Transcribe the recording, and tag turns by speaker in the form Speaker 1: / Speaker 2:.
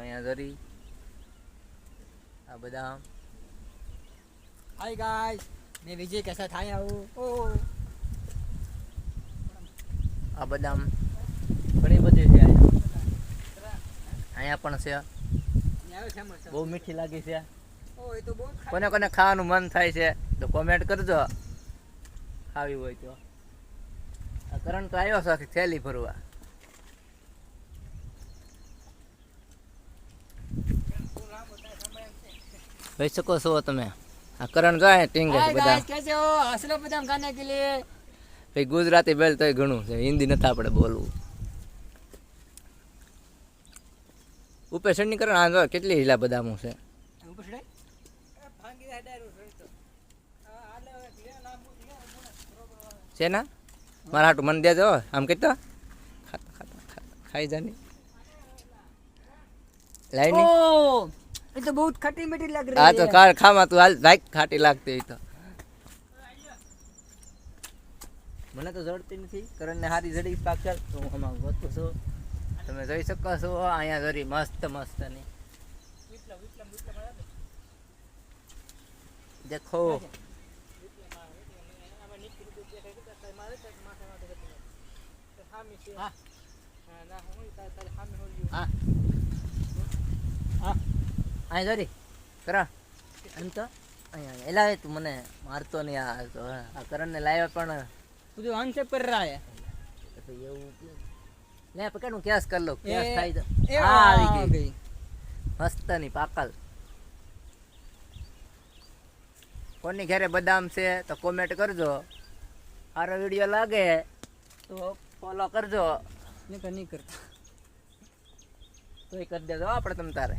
Speaker 1: અહીંયા જરી આ બદામ.
Speaker 2: हाय गाइस मैं विजय कैसा था हूँ ओ
Speaker 1: આ બદામ ઘણી બધી છે અહીંયા પણ છે. બહુ મીઠી લાગી છે.
Speaker 2: ओ ये तो बहुत
Speaker 1: કોને કોને ખાવાનું મન થાય છે તો કોમેન્ટ કરજો ખાવી હોય તો. આ કરંટ તો આવ્યો છે આખી થેલી ભરવા. જોઈ શકો છો તમે આ કરંટ જાય ટીંગે
Speaker 2: हाय
Speaker 1: બધા.
Speaker 2: गाइस कैसे हो असलो बदाम खाने के लिए
Speaker 1: ભાઈ ગુજરાતી બેલ તોય ઘણું છે, હિન્દી નથી આપણે બોલવું. ઉપર ચડની કરો આ જો કેટલી હીલા બદામો છે.
Speaker 2: ऊपर चढ़े
Speaker 1: છે ના મારા હાટું મને દેજો આમ કહેતો ખાતા ખાતા ખાતા ખાઈ જાની લાઈની.
Speaker 2: ओ ये तो बहुत खट्टी मीठी लग रही
Speaker 1: આ
Speaker 2: है
Speaker 1: તો કાર ખામાં તું હાલ ભાઈ ખાટી લાગતી હોય તો. મને તો જડતી નથી. કરણને હારી જડી પાકલ તો હું આમાં ગોતું છું. તમે જોઈ શકો છો અહીંયા જરી મસ્ત મસ્ત ની દેખો. હા અહીંયા જરી કરણ એમ તો અહીંયા એલા તું મને મારતો નહીં. આ કરણને લાવ્યા પણ
Speaker 2: तू जो आंख से पर रहा है
Speaker 1: એવું લે પકડું કેસ કર લો કેસ થાય તો.
Speaker 2: ए
Speaker 1: હા આવી
Speaker 2: आ
Speaker 1: ગઈ
Speaker 2: गई
Speaker 1: મસ્ત ની પાકલ. કોની ઘરે બદામ છે તો કોમેન્ટ કરજો. સારો વિડીયો લાગે તો ફોલો કરજો.
Speaker 2: नहीं करता
Speaker 1: તોય કરી દેજો આપણે તમ તારે.